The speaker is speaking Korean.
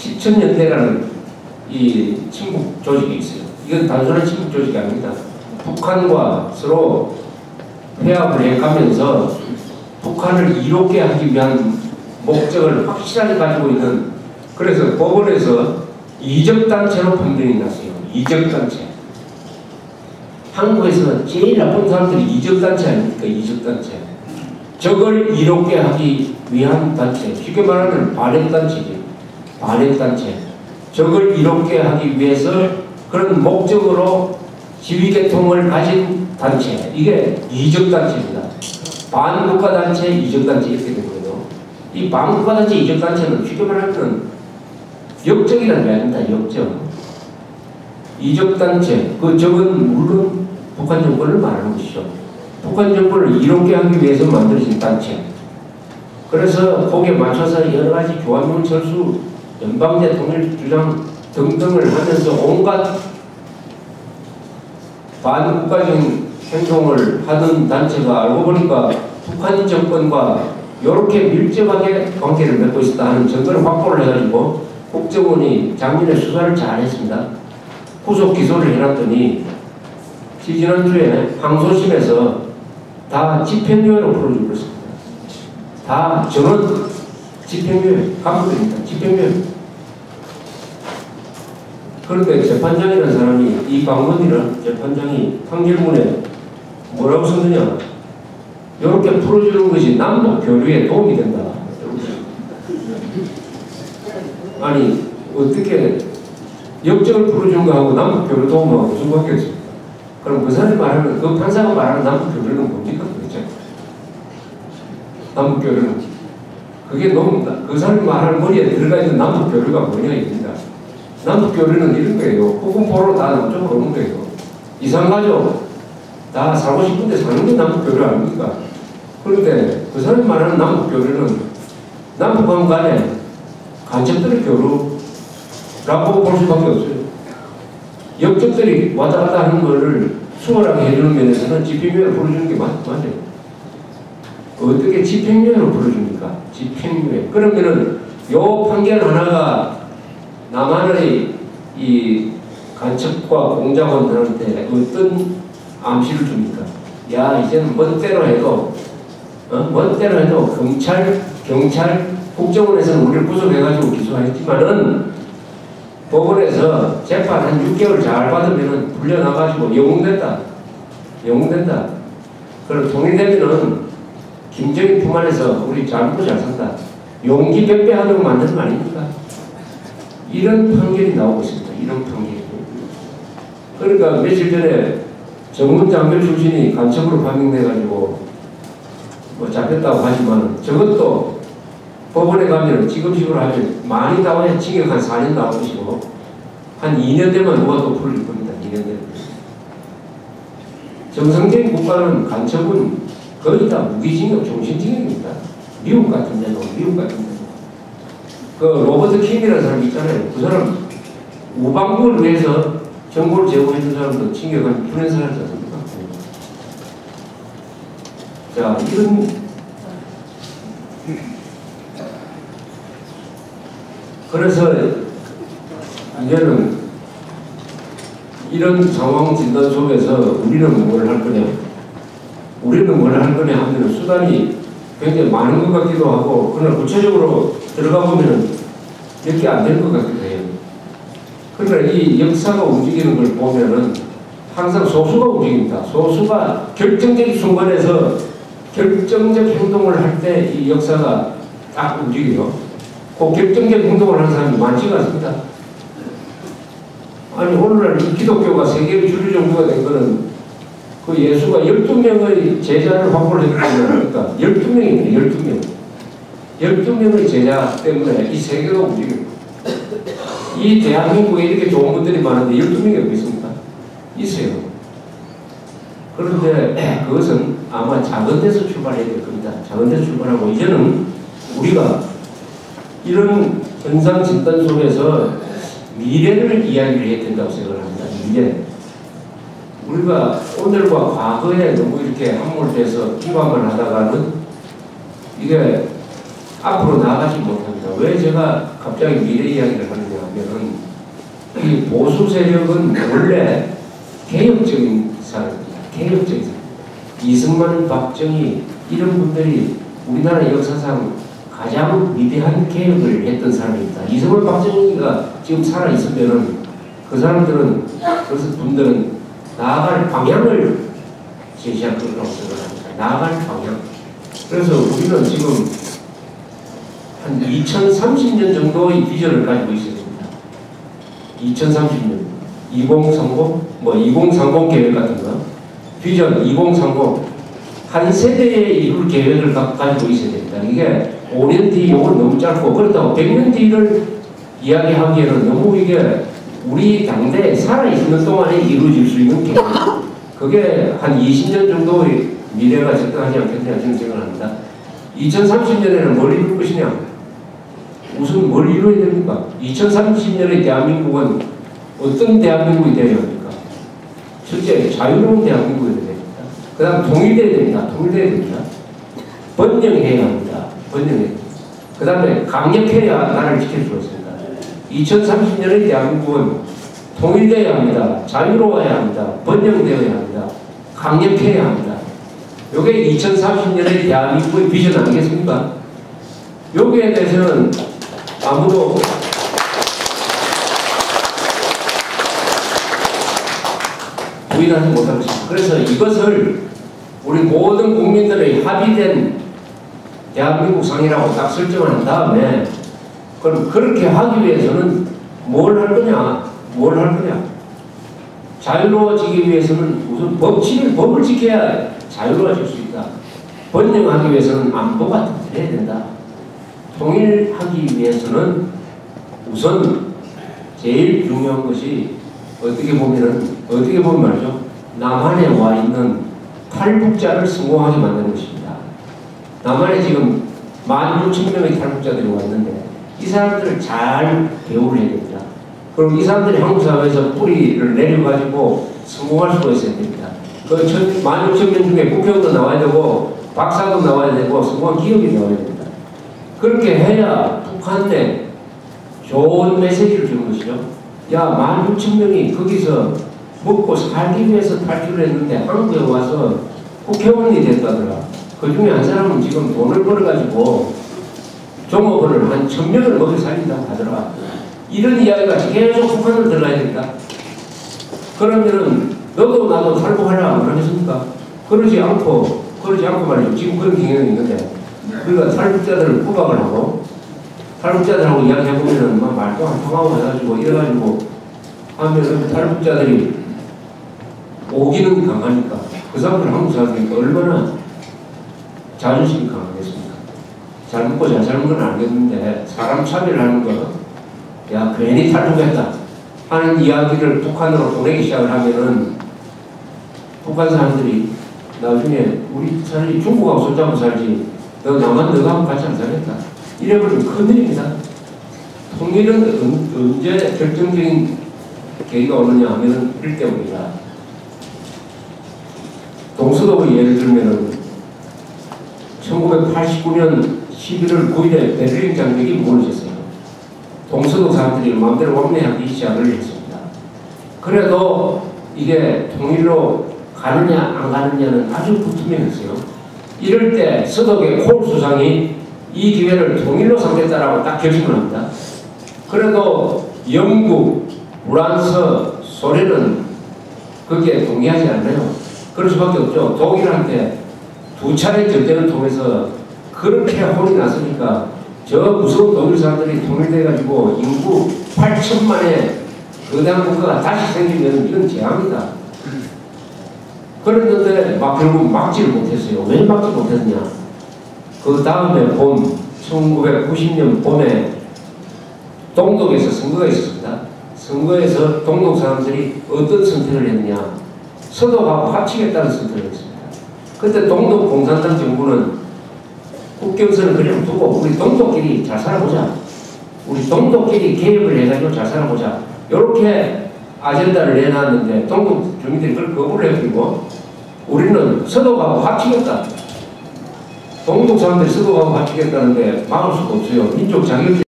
7천연대라는 이 친북 조직이 있어요. 이건 단순한 친북 조직이 아닙니다. 북한과 서로 회합을 해가면서 북한을 이롭게 하기 위한 목적을 확실하게 가지고 있는, 그래서 법원에서 이적단체로 판명이 났어요. 이적단체. 한국에서 제일 나쁜 사람들이 이적단체 아닙니까? 이적단체. 적을 이롭게 하기 위한 단체. 쉽게 말하면 반역단체지. 반역단체. 적을 이롭게 하기 위해서 그런 목적으로 지휘계통을 가진 단체. 이게 이적단체입니다. 반국가단체, 이적단체 이렇게 된 거예요. 이 반국가단체, 이적단체는 쉽게 말하면 역적이라는 게 아닙니다. 역적. 이적단체. 그 적은 물론 북한 정권을 말하는 것이죠. 북한 정권을 이롭게 하기 위해서 만들어진 단체. 그래서 거기에 맞춰서 여러 가지 교환문 철수, 연방제 통일 주장 등등을 하면서 온갖 반국가적인 행동을 하던 단체가 알고 보니까 북한 정권과 이렇게 밀접하게 관계를 맺고 있었다 하는 증거를 확보를 해가지고 국정원이 작년에 수사를 잘 했습니다. 후속 기소를 해놨더니 지지난주에 항소심에서 다 집행유예로 풀어주고 있습니다. 다 전원 집행유예, 간부들입니다. 집행유예. 그런데 재판장이라는 사람이, 이 박문희는 재판장이 판결문에 뭐라고 썼느냐, 이렇게 풀어주는 것이 남북 교류에 도움이 된다. 아니 어떻게 역적을 풀어주는 거하고 남북 교류 도움하고 무슨 관계가 있습니까? 그럼 그 사람이 말하는, 그 판사가 말하는 남북 교류는 뭡니까 도대체? 남북 교류는 그게 너무, 그 사람이 말하는 머리에 들어가 있는 남북 교류가 뭐냐 이겁니다. 남북 교류는 이런 거예요. 후군포로 다 남쪽으로 오는 거예요. 이산가족 다 살고 싶은데 사는 게 남북 교류 아닙니까? 그런데 그 사람이 말하는 남북 교류는 남북한 간에 간첩들의 교류라고 볼 수밖에 없어요. 역적들이 왔다 갔다 하는 거를 수월하게 해주는 면에서는 집행유예로 풀어주는 게 맞아요. 어떻게 집행유예로 풀어줍니까? 집행유예. 그러면은 요 판결 하나가 남한의 이 간첩과 공작원들한테 어떤 암시를 줍니까? 야, 이제는 멋대로 해도, 멋대로 해도 경찰, 국정원에서는 우리를 구속해가지고 기소했지만은 법원에서 재판 한 6개월 잘 받으면은 풀려나가지고 영웅된다. 영웅된다. 그럼 통일되면은 김정일 품 안에서 우리 잘 먹고 잘 산다. 용기 백배하는 거 맞는 거 아닙니까? 이런 판결이 나오고 있습니다. 이런 판결이. 그러니까 며칠 전에 정문 장교 출신이 간첩으로 판명돼가지고 뭐 잡혔다고 하지만 저것도 법원에 가면 지금식으로 하면 많이 나와야 징역 한 4년 나올 것이고 한 2년 되면 누가 또 풀릴 겁니다. 2년 되면. 정상적인 국가는 간첩은 거의 다 무기징역, 종신징역입니다. 미국 같은 데도, 미국 같은 데도. 그 로버트 킴이라는 사람 있잖아요. 그 사람 우방국을 위해서 정보를 제공해준 사람도 징역 한 9년 살았지 않습니까? 자, 이런 그래서 이제는 이런 상황 진단 속에서 우리는 뭘 할 거냐? 우리는 뭘 할 거냐 하면 수단이 굉장히 많은 것 같기도 하고, 그러나 구체적으로 들어가 보면은 몇 개 안 되는 것 같기도 해요. 그러나 이 역사가 움직이는 걸 보면은 항상 소수가 움직입니다. 소수가 결정적인 순간에서 결정적 행동을 할 때 이 역사가 딱 움직여요. 그 결정적 행동을 하는 사람이 많지가 않습니다. 아니 오늘날 이 기독교가 세계의 주류 종교가 된 거는 그 예수가 12명의 제자를 확보를 했기 때문에, 12명입니다. 12명. 12명의 제자 때문에 이 세계가 움직여요. 이 대한민국에 이렇게 좋은 분들이 많은데 12명이 어디 있습니까? 있어요. 그런데 그것은 아마 작은 데서 출발해야 될 겁니다. 작은 데서 출발하고 이제는 우리가 이런 현상 진단 속에서 미래를 이야기를 해야 된다고 생각을 합니다. 미래. 우리가 오늘과 과거에 너무 이렇게 함몰돼서 기반만 하다가는 이게 앞으로 나아가지 못합니다. 왜 제가 갑자기 미래 이야기를 하느냐 하면은 이 보수 세력은 원래 개혁적인 사람입니다. 개혁적인 사람. 이승만, 박정희 이런 분들이 우리나라 역사상 가장 위대한 개혁을 했던 사람입니다. 이승만, 박정희가 지금 살아있으면은 그 사람들은, 그래서 분들은 나아갈 방향을 제시할 거라고 생각합니다. 나아갈 방향. 그래서 우리는 지금 한 2030년 정도의 비전을 가지고 있어야 됩니다. 2030년. 2030 계획 같은 거. 비전 2030. 한 세대에 이룰 계획을 가지고 있어야 됩니다. 이게 5년 뒤 요건 너무 짧고, 그렇다고 100년 뒤를 이야기하기에는 너무 이게 우리 당대에 살아있는 동안에 이루어질 수 있는 계획. 그게 한 20년 정도의 미래가 적당하지 않겠냐 저는 생각합니다. 2030년에는 뭘 이룰 것이냐? 우선 뭘 이루어야 됩니까? 2030년의 대한민국은 어떤 대한민국이 되어야 합니까? 첫째, 자유로운 대한민국이 되어야 됩니다. 그 다음 통일돼야 됩니다. 통일돼야 됩니다. 번영해야 합니다. 번영해야 됩니다. 그 다음에 강력해야 나라를 지킬 수가 있습니다. 2030년의 대한민국은 통일돼야 합니다. 자유로워야 합니다. 번영되어야 합니다. 강력해야 합니다. 이게 2030년의 대한민국의 비전 아니겠습니까? 여기에 대해서는 아무도 부인하지 못할 것입니다. 그래서 이것을 우리 모든 국민들의 합의된 대한민국 상이라고 딱 설정을 한 다음에, 그럼 그렇게 하기 위해서는 뭘 할 거냐? 뭘 할 거냐? 자유로워지기 위해서는 우선 법을 지켜야 자유로워질 수 있다. 번영하기 위해서는 안보가 튼튼해야 된다. 통일하기 위해서는 우선 제일 중요한 것이 어떻게 보면 말이죠. 남한에 와 있는 탈북자를 성공하게 만드는 것입니다. 남한에 지금 16,000명의 탈북자들이 와 있는데 이 사람들을 잘 배우를 해야 됩니다. 그럼 이 사람들이 한국 사회에서 뿌리를 내려가지고 성공할 수가 있어야 됩니다. 그 16,000명 중에 국회의원도 나와야 되고 박사도 나와야 되고 성공한 기업이 나와야 됩니다. 그렇게 해야 북한에 좋은 메시지를 주는 것이죠. 야, 16,000명이 거기서 먹고 살기 위해서 탈출을 했는데 한국에 와서 국회의원이 됐다더라. 그 중에 한 사람은 지금 돈을 벌어가지고 종업원을 한 1,000명을 먹여 살린다고 하더라. 이런 이야기가 계속 북한을 들어야 된다. 그러면은 너도 나도 탈북하라 안 하겠습니까? 그러지 않고 말이죠. 지금 그런 경향이 있는데, 그러니까 탈북자들을 구박을 하고 탈북자들하고 이야기해보면은 막 말도 안 통하고 해가지고 이래가지고 하면은 탈북자들이 오기는 강하니까 그 사람들 한국 사람들이 얼마나 자존심이 강하겠습니까? 잘 먹고 잘 사는 건 알겠는데 사람 차별하는 거, 야 괜히 탈북했다 하는 이야기를 북한으로 보내기 시작을 하면은 북한 사람들이 나중에 우리 차라리 중국하고 손잡고 살지 너 나만 너하고 같이 안 살겠다 이래버리면 큰일입니다. 통일은 언제 결정적인 계기가 오느냐 하면은 이럴 때입니다. 동서독의 예를 들면은 1989년 11월 9일에 베를린 장벽이 무너졌어요. 동서독 사람들이 마음대로 왕래하기 시작을 했습니다. 그래도 이게 통일로 가느냐 안 가느냐는 아주 불투명했어요. 이럴 때 서독의 콜 수상이 이 기회를 통일로 삼겠다라고 딱 결심을 합니다. 그래도 영국, 프랑스, 소련은 거기에 동의하지 않나요? 그럴 수밖에 없죠. 독일한테 2차례 전쟁을 통해서 그렇게 혼이 났으니까 저 무서운 독일 사람들이 통일돼가지고 인구 8천만의 거대한 국가가 다시 생기면 이건 재앙이다. 그랬는데 결국 막지를 못했어요. 왜 막지 못했냐? 그 다음에 봄 1990년 봄에 동독에서 선거가 있었습니다. 선거에서 동독 사람들이 어떤 선택을 했느냐? 서독하고 합치겠다는 선택을 했습니다. 그때 동독 공산당 정부는 국경선을 그냥 두고 우리 동독끼리 잘 살아보자. 우리 동독끼리 개혁을 해가지고 잘 살아보자. 이렇게 아젠다를 내놨는데 동독 주민들이 그걸 거부를 해버리고 우리는 서독하고 합치겠다. 동독 사람들이 서독하고 합치겠다는데 막을 수가 없어요. 민족 자격